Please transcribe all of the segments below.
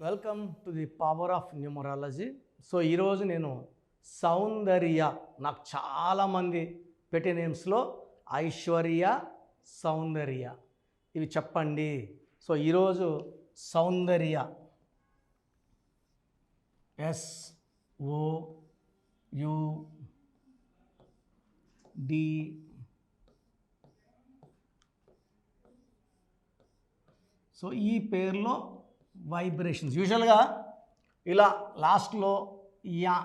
Welcome to the power of numerology. So ఈరోజు నేను సౌందర్య, నాకు చాలామంది పెట్టే నేమ్స్లో ఐశ్వర్య, సౌందర్య ఇవి చెప్పండి. సో ఈరోజు సౌందర్య SOUD. సో ఈ పేరులో వైబ్రేషన్స్ యూజువల్గా ఇలా లాస్ట్లో యా,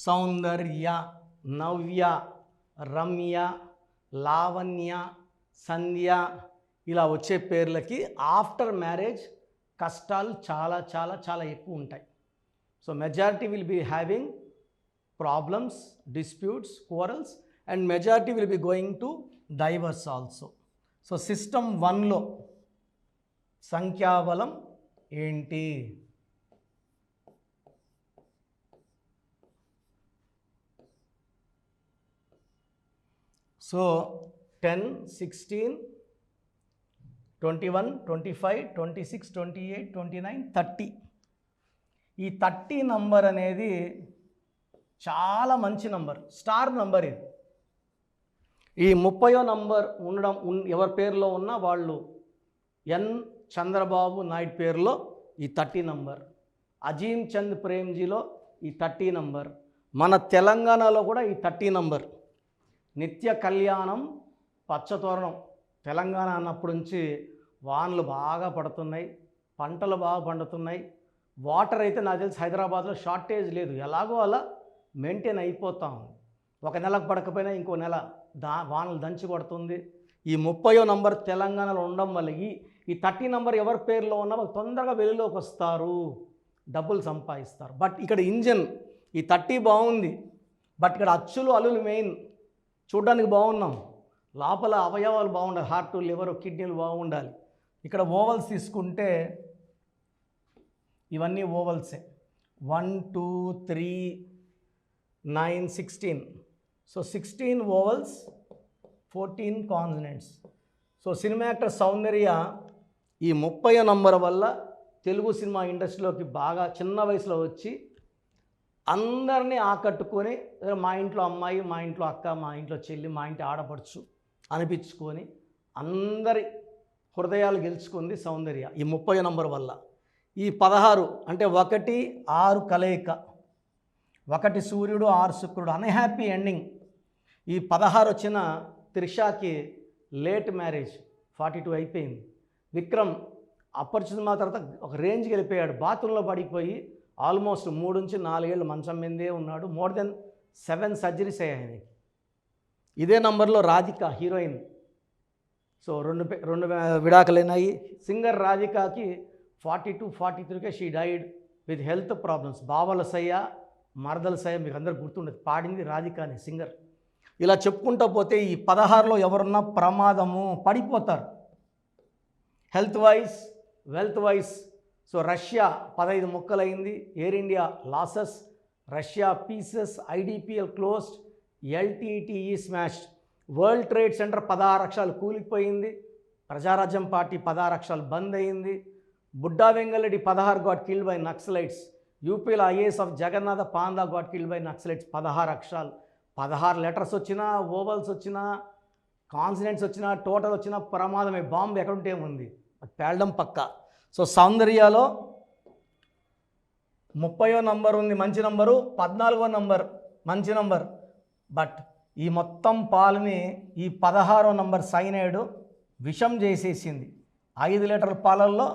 సౌందర్య, నవ్య, రమ్య, లావణ్య, సంధ్య ఇలా వచ్చే పేర్లకి ఆఫ్టర్ మ్యారేజ్ కష్టాలు చాలా చాలా చాలా ఎక్కువ ఉంటాయి. So majority will be having problems, disputes, quarrels and majority will be going to divorce also. So system 1లో సంఖ్యాబలం ఏంటి? సో 10, 16, 21, 25, 26, 28, 29, 30. ఈ 30 నంబర్ అనేది చాలా మంచి నంబర్, స్టార్ నంబర్ ఇది. ఈ 30వ నంబర్ ఉండడం ఎవరి పేరులో ఉన్నా వాళ్ళు ఎన్ చంద్రబాబు నాయుడు పేరులో ఈ 30 నంబర్, అజీమ్ చంద్ ప్రేమ్జీలో ఈ 30 నంబర్, మన తెలంగాణలో కూడా ఈ 30 నంబర్. నిత్య కళ్యాణం, పచ్చతోరణం. తెలంగాణ అన్నప్పటి నుంచి వానలు బాగా పడుతున్నాయి, పంటలు బాగా పండుతున్నాయి. వాటర్ అయితే నాకు తెలిసి హైదరాబాద్లో షార్టేజ్ లేదు, ఎలాగో అలా మెయింటైన్ అయిపోతాం. ఒక నెలకు పడకపోయినా ఇంకో నెల వానలు దంచి కొడుతుంది. ఈ 30వ నంబర్ తెలంగాణలో ఉండడం వల్ల ఈ 30 నంబర్ ఎవరి పేరులో ఉన్నా వాళ్ళు తొందరగా వెలుగులోకి వస్తారు, డబ్బులు సంపాదిస్తారు. బట్ ఇక్కడ ఇంజన్ ఈ 30 బాగుంది, బట్ ఇక్కడ అచ్చులు అల్లులు మెయిన్. చూడడానికి బాగున్నాం, లోపల అవయవాలు బాగుండాలి, హార్ట్, లివర్, కిడ్నీలు బాగుండాలి. ఇక్కడ ఓవల్స్ తీసుకుంటే ఇవన్నీ ఓవల్సే. 1, 2, 3, 9, 16. So 16 vowels, 14 consonants. So cinema actor Soundarya ఈ 30వ నంబర్ వల్ల తెలుగు సినిమా ఇండస్ట్రీలోకి బాగా చిన్న వయసులో వచ్చి అందరినీ ఆకట్టుకొని, మా ఇంట్లో అమ్మాయి, మా ఇంట్లో అక్క, మా ఇంట్లో చెల్లి, మా ఇంటి ఆడపడుచు అనిపించుకొని అందరి హృదయాలు గెలుచుకుంది సౌందర్య ఈ 30వ నంబర్ వల్ల. ఈ 16 అంటే 1, 6 కలయిక, 1 సూర్యుడు 6 శుక్రుడు, అన్హ్యాపీ ఎండింగ్. ఈ 16 వచ్చిన త్రిషాకి లేట్ మ్యారేజ్, 42 అయిపోయింది. విక్రమ్ అపరిచిత తర్వాత ఒక రేంజ్కి వెళ్ళిపోయాడు, బాత్రూంలో పడిపోయి ఆల్మోస్ట్ 3 నుంచి 4 ఏళ్ళు మంచం మీదే ఉన్నాడు. మోర్ దెన్ 7 సర్జరీస్ అయ్యాయి ఆయనకి. ఇదే నంబర్లో రాధిక హీరోయిన్. సో రెండు విడాకులైనాయి. సింగర్ రాధికకి 42, 43కే she died with health problems. బావల సయ్య, మరదల సయ్య మీకు అందరు గుర్తుండదు, పాడింది రాధికాని సింగర్. ఇలా చెప్పుకుంటూ పోతే ఈ 16లో ఎవరున్నా ప్రమాదము, పడిపోతారు. Health wise, wealth wise. So Russia 15 ముక్కలైంది, Air India losses, Russia pieces, IDPL closed, LTTE smash, World Trade Center 16 అక్షరాలు కూలిపోయింది, ప్రజారాజ్యం పార్టీ 16 అక్షరాలు బంద్ అయింది, Budda Vengalreddy 16 got killed by naxalites, యూపీలో IAS of Jagannatha Panda got killed by naxalites. 16 అక్షరాలు, 16 లెటర్స్ వచ్చినా, ఓవల్స్ వచ్చినా, కాన్సనెంట్స్ వచ్చినా, టోటల్ వచ్చినా ప్రమాదమే. బాంబు ఎక్కడుంటే ఉంది, పేలడం పక్క. సో సౌందర్యాలో 30వ నంబర్ ఉంది, మంచి నంబరు. 14వ నంబర్ మంచి నంబర్. బట్ ఈ మొత్తం పాలని ఈ 16వ నంబర్ సైనైడ్ విషం చేసేసింది. 5 లీటర్ల పాలల్లో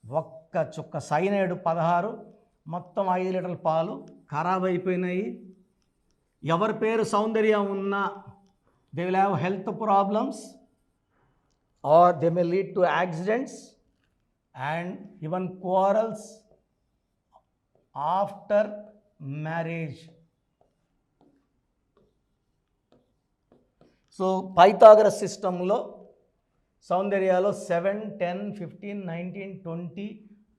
ఒక్క చుక్క సైనైడ్ 16, మొత్తం 5 లీటర్ల పాలు ఖరాబ్ అయిపోయినాయి. ఎవరి పేరు సౌందర్య ఉన్నా they will have health problems or they may lead to accidents and even quarrels after marriage. So Pythagoras సిస్టంలో సౌందర్యాలో 7, 10, 15, 19, 20,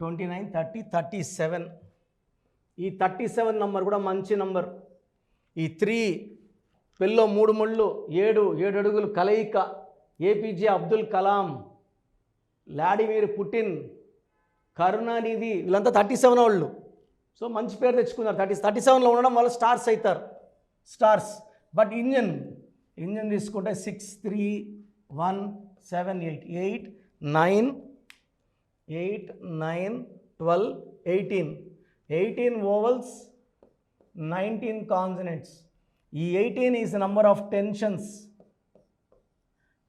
29, 30, 37. ఈ 37 నంబర్ కూడా మంచి నంబర్. ఈ 3 పెళ్ళో 3 ముళ్ళు, 7 అడుగులు కలయిక, APJ Abdul Kalam, Vladimir Putin, Karunanidhi, వీళ్ళంతా 37 వాళ్ళు. సో మంచి పేరు తెచ్చుకున్నారు. 37లో ఉండడం వల్ల స్టార్స్ అవుతారు, స్టార్స్. బట్ ఇంజన్ తీసుకుంటే 6 3 1 7 8 9 12 18 vowels, 19 consonants. ఈ 18 ఈజ్ నంబర్ ఆఫ్ టెన్షన్స్.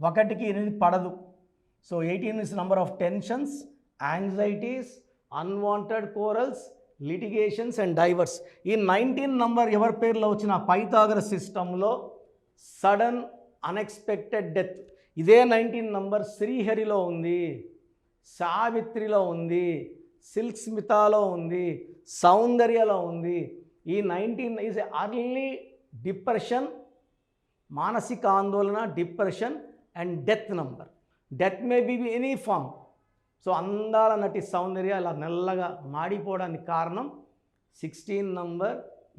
ఒకటికి 8 పడదు. So 18 is number of tensions, anxieties, unwanted corals, litigations and diverse. ఈ 19 నంబర్ ఎవరి పేరులో వచ్చిన పైథాగరస్ సిస్టంలో సడన్ అన్ఎక్స్పెక్టెడ్ డెత్. ఇదే 19 నంబర్ శ్రీహరిలో ఉంది, సావిత్రిలో ఉంది, సిల్క్ స్మితాలో ఉంది, సౌందర్యలో ఉంది. ఈ 19 ఈజ్ అర్లీ డిప్రెషన్, మానసిక ఆందోళన, depression and death number. Death may be any form. So అందాల నటి సౌందర్య ఇలా మెల్లగా మాడిపోవడానికి కారణం 16 నంబర్,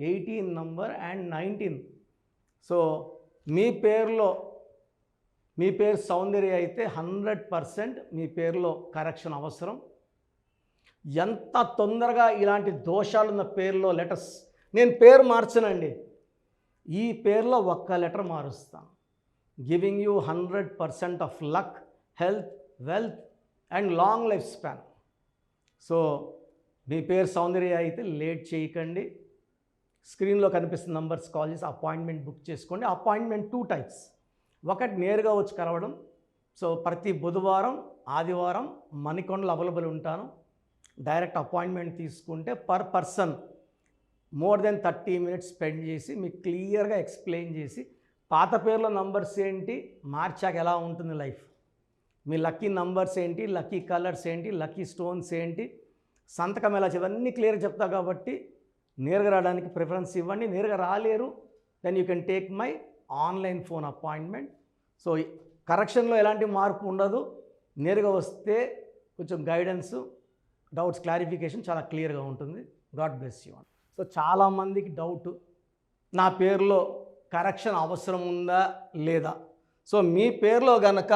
18 నంబర్ అండ్ 19. సో మీ పేరు సౌందర్య అయితే 100% మీ పేరులో కరెక్షన్ అవసరం. ఎంత తొందరగా ఇలాంటి దోషాలున్న పేరులో లెటర్స్, నేను పేరు మార్చనండి, ఈ పేరులో ఒక్క లెటర్ మారుస్తాను. Giving you 100% of luck, health, wealth and long life span. So మీ పేరు సౌందర్య అయితే లేట్ చేయకండి. స్క్రీన్లో కనిపిస్తున్న నంబర్స్ కాల్ చేసి అపాయింట్మెంట్ బుక్ చేసుకోండి. Appointment 2 types. ఒకటి నేరుగా వచ్చి కలవడం. సో ప్రతి బుధవారం, ఆదివారం మణికొండలో అవైలబుల్ ఉంటాను. డైరెక్ట్ అపాయింట్మెంట్ తీసుకుంటే per person more than 30 minutes spend చేసి మీకు క్లియర్గా ఎక్స్ప్లెయిన్ చేసి పాత పేర్లో నంబర్స్ ఏంటి, మార్చాక ఎలా ఉంటుంది లైఫ్, మీ లక్కీ నంబర్స్ ఏంటి, లక్కీ కలర్స్ ఏంటి, లక్కీ స్టోన్స్ ఏంటి, సంతకం ఎలా ఇవన్నీ క్లియర్గా చెప్తా. కాబట్టి నేరుగా రావడానికి ప్రిఫరెన్స్ ఇవ్వండి. నేరుగా రాలేరు, then you can take my online phone appointment. So కరెక్షన్లో ఎలాంటి మార్పు ఉండదు. నేరుగా వస్తే కొంచెం గైడెన్స్, డౌట్స్ క్లారిఫికేషన్ చాలా క్లియర్గా ఉంటుంది. God bless you. సో చాలామందికి డౌట్, నా పేరులో కరెక్షన్ అవసరం ఉందా లేదా. సో మీ పేరులో గనక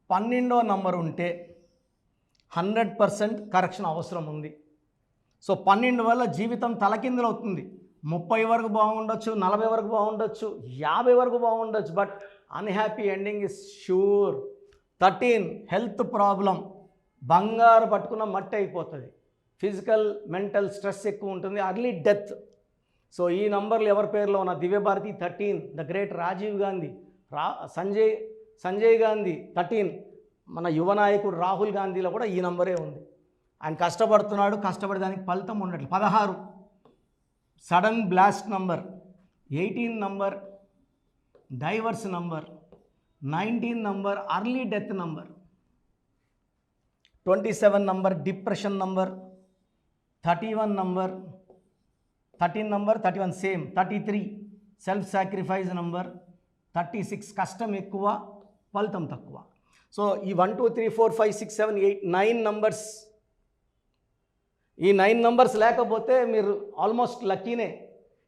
12వ నంబర్ ఉంటే 100% కరెక్షన్ అవసరం ఉంది. సో 12 వల్ల జీవితం తలకిందులు అవుతుంది. 30 వరకు బాగుండొచ్చు, 40 వరకు బాగుండొచ్చు, 50 వరకు బాగుండొచ్చు, but unhappy ending is sure. 13 health problem, బంగారు పట్టుకున్న మట్టి అయిపోతుంది, ఫిజికల్ మెంటల్ స్ట్రెస్ ఎక్కువ ఉంటుంది, అర్లీ డెత్. సో ఈ నంబర్లు ఎవరి పేరులో ఉన్న దివ్యభారతి 13, ద గ్రేట్ రాజీవ్ గాంధీ, సంజయ్ గాంధీ 13, మన యువ నాయకుడు రాహుల్ గాంధీలో కూడా ఈ నంబరే ఉంది. ఆయన కష్టపడుతున్నాడు, కష్టపడేదానికి ఫలితం ఉండట్లేదు. 16 sudden blast number, 18 number divorce number, 19 number early death number, 27 number depression number, 31 number 13 number 31 same, 33 self sacrifice number, 36 కష్టం ఎక్కువ ఫలితం తక్కువ. సో ఈ 1 2 3 4 5 6 7 8 9 నంబర్స్, ఈ 9 నంబర్స్ లేకపోతే మీరు ఆల్మోస్ట్ లక్కీనే.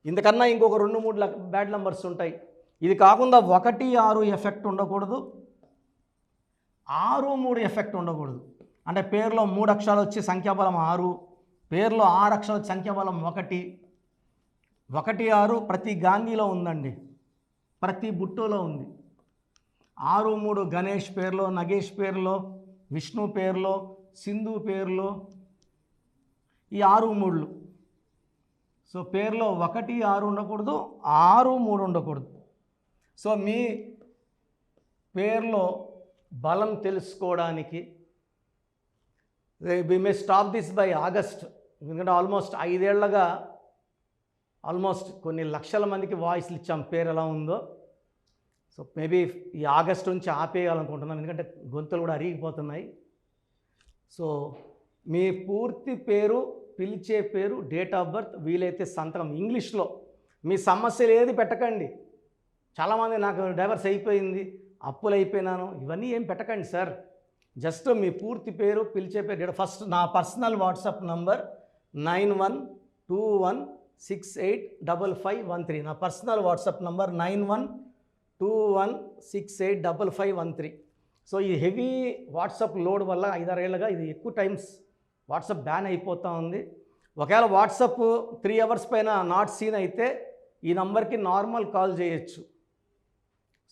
ఇంతకన్నా ఇంకొక 2 3 బ్యాడ్ నంబర్స్ ఉంటాయి. ఇది కాకుండా 1 6 ఎఫెక్ట్ ఉండకూడదు, 6 3 ఎఫెక్ట్ ఉండకూడదు. అంటే పేరులో 3 అక్షరాలు వచ్చి సంఖ్యాబలం 6, పేరులో 6 అక్షరాలు వచ్చి సంఖ్యాబలం 1. 1 6 ప్రతి గాంధీలో ఉందండి, ప్రతి బుట్టోలో ఉంది. 6 3 గణేష్ పేరులో, నగేష్ పేరులో, విష్ణు పేరులో, సింధు పేరులో, ఈ 6 3లు. సో పేరులో 1 6 ఉండకూడదు, 6 3 ఉండకూడదు. సో మీ పేరులో బలం తెలుసుకోవడానికి we may stop this by August. ఎందుకంటే ఆల్మోస్ట్ 5 ఏళ్లుగా ఆల్మోస్ట్ కొన్ని లక్షల మందికి వాయిస్లు ఇచ్చాం పేరు ఎలా ఉందో. సో మేబీ ఈ ఆగస్ట్ నుంచి ఆపేయాలనుకుంటున్నాం, ఎందుకంటే గొంతులు కూడా అరిగిపోతున్నాయి. సో మీ పూర్తి పేరు, పిలిచే పేరు, డేట్ ఆఫ్ బర్త్, వీలైతే సంతకం ఇంగ్లీష్లో. మీ సమస్యలు ఏది పెట్టకండి. చాలామంది నాకు డైవర్స్ అయిపోయింది, అప్పులు అయిపోయినాను, ఇవన్నీ ఏం పెట్టకండి సార్. జస్ట్ మీ పూర్తి పేరు, పిలిచే పేరు, డేట్. ఫస్ట్ నా పర్సనల్ వాట్సాప్ నంబర్ 9121685513. నా పర్సనల్ వాట్సాప్ నంబర్ 9121685513. సో ఈ హెవీ వాట్సాప్ లోడ్ వల్ల 5 6 ఏళ్ళుగా ఇది ఎక్కువ టైమ్స్ వాట్సాప్ బ్యాన్ అయిపోతూ ఉంది. ఒకవేళ వాట్సాప్ 3 అవర్స్ పైన నాట్ సీన్ అయితే ఈ నంబర్కి నార్మల్ కాల్ చేయొచ్చు.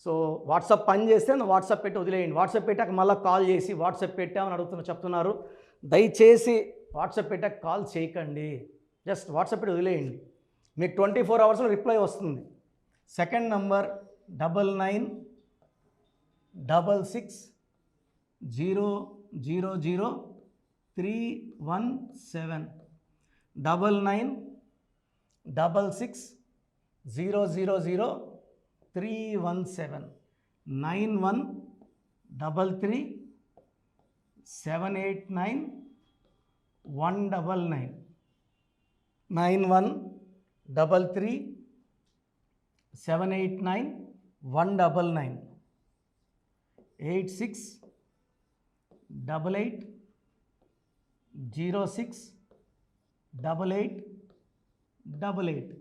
సో వాట్సాప్ పని చేస్తే వాట్సాప్ పెట్టి వదిలేయండి. వాట్సాప్ పెట్టాక మళ్ళీ కాల్ చేసి వాట్సాప్ పెట్టామని చెప్తున్నారు. దయచేసి వాట్సాప్ పెట్టాక కాల్ చేయకండి, జస్ట్ వాట్సాప్ పెట్టి వదిలేయండి. మీకు 24 అవర్స్లో రిప్లై వస్తుంది. Second number 9966000317 9966000317 9133789199 9133789199 8688068888.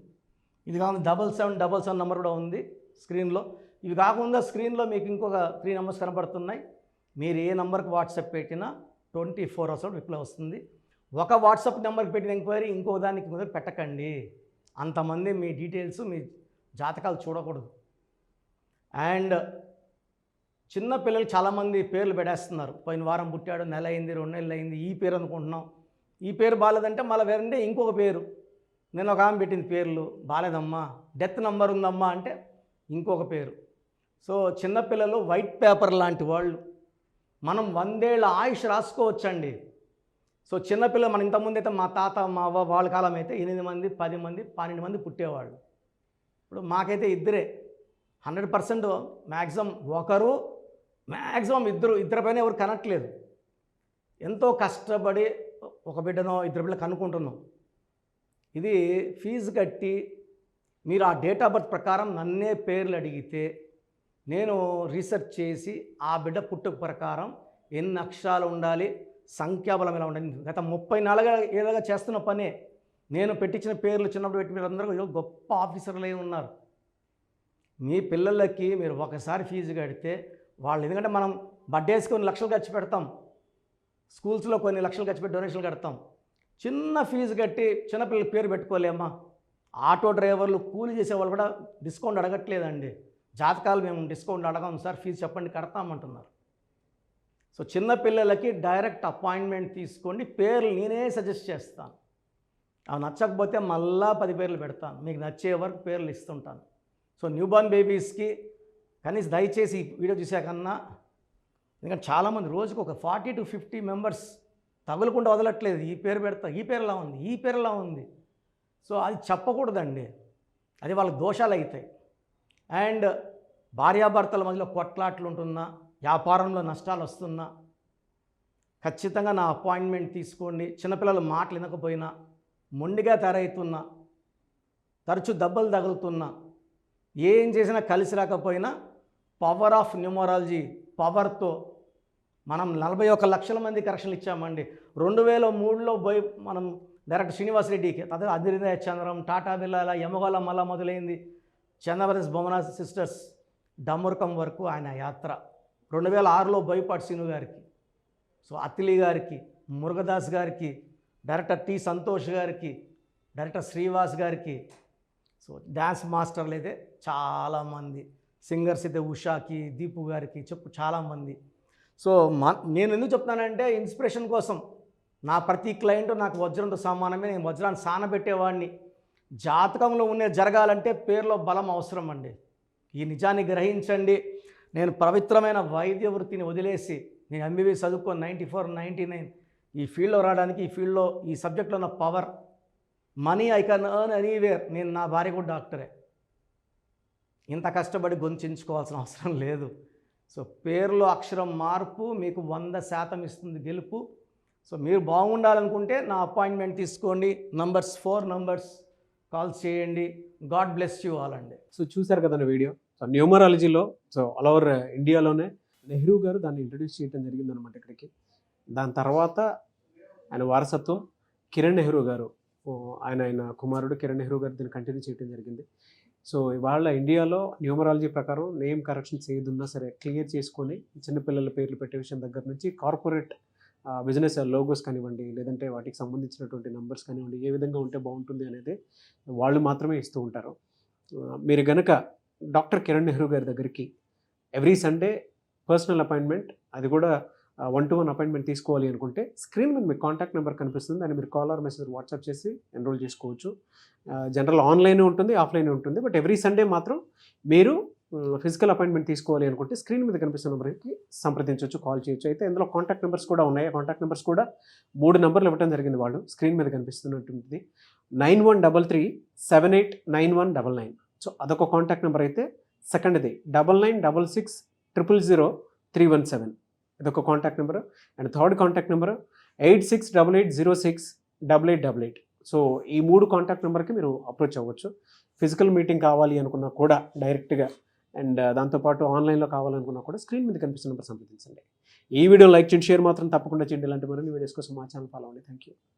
ఇది కాకుండా 7777 నెంబర్ కూడా ఉంది స్క్రీన్లో. ఇవి కాకుండా స్క్రీన్లో మీకు ఇంకొక 3 నెంబర్స్ కనబడుతున్నాయి. మీరు ఏ నెంబర్కి వాట్సాప్ పెట్టినా 24 అవర్స్లో రిప్లై వస్తుంది. ఒక వాట్సాప్ నెంబర్కి పెట్టిన ఎంక్వైరీ ఇంకో దానికి ముందు పెట్టకండి. అంతమంది మీ డీటెయిల్స్, మీ జాతకాలు చూడకూడదు. అండ్ చిన్న పిల్లలు చాలామంది పేర్లు పెట్టేస్తున్నారు. పోయిన వారం పుట్టాడు, నెల అయింది, 2 నెలలు అయింది, ఈ పేరు అనుకుంటున్నాం. ఈ పేరు బాగాలేదంటే మళ్ళీ వేరంటే ఇంకొక పేరు. నేను ఒక ఆమె పెట్టింది పేర్లు బాగాలేదమ్మా, డెత్ నెంబర్ ఉందమ్మా అంటే ఇంకొక పేరు. సో చిన్నపిల్లలు వైట్ పేపర్ లాంటి వాళ్ళు. మనం 100 ఏళ్ళ ఆయుష్ రాసుకోవచ్చండి. సో చిన్నపిల్లలు మన ఇంతకుముందు అయితే మా తాత మా అవ్వ వాళ్ళ కాలం అయితే 8 మంది 10 మంది 12 మంది పుట్టేవాళ్ళు. ఇప్పుడు మాకైతే ఇద్దరే. 100% మ్యాక్సిమం ఒకరు, మ్యాక్సిమం ఇద్దరు పైన ఎవరు కనట్లేదు. ఎంతో కష్టపడి ఒక బిడ్డనో 2 బిడ్డలు కనుక్కుంటున్నాం. ఇది ఫీజు కట్టి మీరు ఆ డేట్ ఆఫ్ బర్త్ ప్రకారం నన్నే పేర్లు అడిగితే నేను రీసెర్చ్ చేసి ఆ బిడ్డ పుట్టుక ప్రకారం ఎన్ని అక్షరాలు ఉండాలి, సంఖ్యాబలం ఎలా ఉండాలి. గత 34 ఏళ్ళుగా చేస్తున్న పనే. నేను పెట్టించిన పేర్లు చిన్నప్పుడు పెట్టి మీరు అందరూ గొప్ప ఆఫీసర్లు అయి ఉన్నారు. మీ పిల్లలకి మీరు ఒకసారి ఫీజు కడితే వాళ్ళు, ఎందుకంటే మనం బర్త్డేస్కి కొన్ని లక్షలు ఖర్చు పెడతాం, స్కూల్స్లో కొన్ని లక్షలు ఖర్చు పెట్టి డొనేషన్లు కడతాం. చిన్న ఫీజు కట్టి చిన్నపిల్లల పేరు పెట్టుకోలేమా? ఆటో డ్రైవర్లు, కూలీ చేసేవాళ్ళు కూడా డిస్కౌంట్ అడగట్లేదండి. జాతకాలు మేము డిస్కౌంట్ అడగం సార్, ఫీజు చెప్పండి కడతామంటున్నారు. సో చిన్నపిల్లలకి డైరెక్ట్ అపాయింట్మెంట్ తీసుకోండి. పేర్లు నేనే సజెస్ట్ చేస్తాను. అవి నచ్చకపోతే మళ్ళా 10 పేర్లు పెడతాను. మీకు నచ్చే వరకు పేర్లు ఇస్తుంటాను. సో న్యూబార్న్ బేబీస్కి కనీసం దయచేసి ఈ వీడియో చూసాకన్నా, ఎందుకంటే చాలామంది రోజుకు ఒక 40 to 50 మెంబర్స్ తగులుకుంటూ వదలట్లేదు. ఈ పేరు పెడతా, ఈ పేరులా ఉంది, ఈ పేరులా ఉంది. సో అది చెప్పకూడదండి, అది వాళ్ళ దోషాలు అవుతాయి. అండ్ భార్యాభర్తల మధ్యలో కొట్లాట్లు ఉంటున్నా, వ్యాపారంలో నష్టాలు వస్తున్నా ఖచ్చితంగా నా అపాయింట్మెంట్ తీసుకోండి. చిన్నపిల్లలు మాటలు వినకపోయినా, మొండిగా తయారవుతున్నా, తరచూ దెబ్బలు తగులుతున్నా, ఏం చేసినా కలిసి రాకపోయినా పవర్ ఆఫ్ న్యూమరాలజీ పవర్తో మనం 41 లక్షల మంది కరెక్షన్లు ఇచ్చామండి. 2003లో పోయి మనం డైరెక్ట్ శ్రీనివాస్ రెడ్డికి, అదే అదిరిదయ చంద్రం, టాటా బిర్లా, యమగోళ మళ్ళా మొదలైంది, చంద్రవరస్ బొమ్మన సిస్టర్స్, డమ్మూర్కం వరకు ఆయన యాత్ర. 2006లో బోయపాటి శ్రీను గారికి, సో అతిలి గారికి, మురుగదాస్ గారికి, డైరెక్టర్ టి సంతోష్ గారికి, డైరెక్టర్ శ్రీవాస్ గారికి, సో డ్యాన్స్ మాస్టర్లు అయితే చాలామంది, సింగర్స్ అయితే ఉషాకి, దీపు గారికి చాలామంది. సో నేను ఎందుకు చెప్తానంటే ఇన్స్పిరేషన్ కోసం. నా ప్రతి క్లయింట్ నాకు వజ్రంతో సమానమే. నేను వజ్రాన్ని సానబెట్టేవాడిని. జాతకంలో ఉన్న జరగాలంటే పేరులో బలం అవసరం అండి. ఈ నిజాన్ని గ్రహించండి. నేను పవిత్రమైన వైద్య వృత్తిని వదిలేసి నేను ఎంబీబీఎస్ చదువుకొని 94, 99 ఈ ఫీల్డ్లో రావడానికి, ఈ ఫీల్డ్లో ఈ సబ్జెక్ట్లో ఉన్న power, money I can earn anywhere. నేను, నా భార్య కూడా డాక్టరే. ఇంత కష్టపడి గొంతుంచుకోవాల్సిన అవసరం లేదు. సో పేరులో అక్షరం మార్పు మీకు 100% ఇస్తుంది గెలుపు. సో మీరు బాగుండాలనుకుంటే నా అపాయింట్మెంట్ తీసుకోండి. 4 నంబర్స్ కాల్స్ చేయండి. గాడ్ బ్లెస్ యూ ఆల్ అండి. సో చూశారు కదండి వీడియో. సో న్యూమరాలజీలో సో ఆల్ ఓవర్ ఇండియాలోనే నెహ్రూ గారు దాన్ని ఇంట్రడ్యూస్ చేయడం జరిగిందనమాట ఇక్కడికి. దాని తర్వాత ఆయన వారసత్వం కిరణ్ నెహ్రూ గారు, ఆయన కుమారుడు కిరణ్ నెహ్రూ గారు దీన్ని కంటిన్యూ చేయడం జరిగింది. సో ఇవాళ ఇండియాలో న్యూమరాలజీ ప్రకారం నేమ్ కరెక్షన్స్ ఏదున్నా సరే క్లియర్ చేసుకొని చిన్నపిల్లల పేర్లు పెట్టే విషయం దగ్గర నుంచి కార్పొరేట్ బిజినెస్ లోగోస్ కానివ్వండి, లేదంటే వాటికి సంబంధించినటువంటి నంబర్స్ కానివ్వండి, ఏ విధంగా ఉంటే బాగుంటుంది అనేది వాళ్ళు మాత్రమే ఇస్తూ ఉంటారు. మీరు గనక డాక్టర్ కిరణ్ నెహ్రూ గారి దగ్గరికి ఎవ్రీ సండే పర్సనల్ అపాయింట్మెంట్, అది కూడా 1-to-1 అపాయింట్మెంట్ తీసుకోవాలి అనుకుంటే స్క్రీన్ మీద మీకు కాంటాక్ట్ నెంబర్ కనిపిస్తుంది, దాన్ని మీరు కాల్ ఆర్ మెసేజ్ వాట్సాప్ చేసి ఎన్రోల్ చేసుకోవచ్చు. జనరల్ ఆన్లైన్ ఉంటుంది, ఆఫ్లైన్ ఉంటుంది. బట్ ఎవ్రీ సండే మాత్రం మీరు ఫిజికల్ అపాయింట్మెంట్ తీసుకోవాలి అనుకుంటే స్క్రీన్ మీద కనిపిస్తున్న నెంబర్కి సంప్రదించవచ్చు, కాల్ చేయొచ్చు. అయితే ఇందులో కాంటాక్ట్ నెంబర్స్ కూడా ఉన్నాయి. ఆ కాంటాక్ట్ నెంబర్స్ కూడా 3 నెంబర్లు ఇవ్వడం జరిగింది వాళ్ళు, స్క్రీన్ మీద కనిపిస్తున్నటువంటిది 9133789199. సో అదొక కాంటాక్ట్ నెంబర్ అయితే. సెకండ్ది 9966000317, ఇదొక contact number. And third contact number 8688068888. So ఈ 3 కాంటాక్ట్ నెంబర్కి మీరు అప్రోచ్ అవ్వచ్చు. ఫిజికల్ మీటింగ్ కావాలి అనుకున్నా కూడా డైరెక్ట్గా, అండ్ దాంతోపాటు ఆన్లైన్లో కావాలనుకున్నా కూడా స్క్రీన్ మీద కనిపిస్తున్న నెంబర్ సంప్రదించండి. ఈ వీడియో లైక్ చేయండి, షేర్ మాత్రం తప్పకుండా చేయండి. ఇలాంటి మరిన్ని వీడియోస్ కోసం మా ఛానల్ ఫాలో అవ్వండి. Thank you.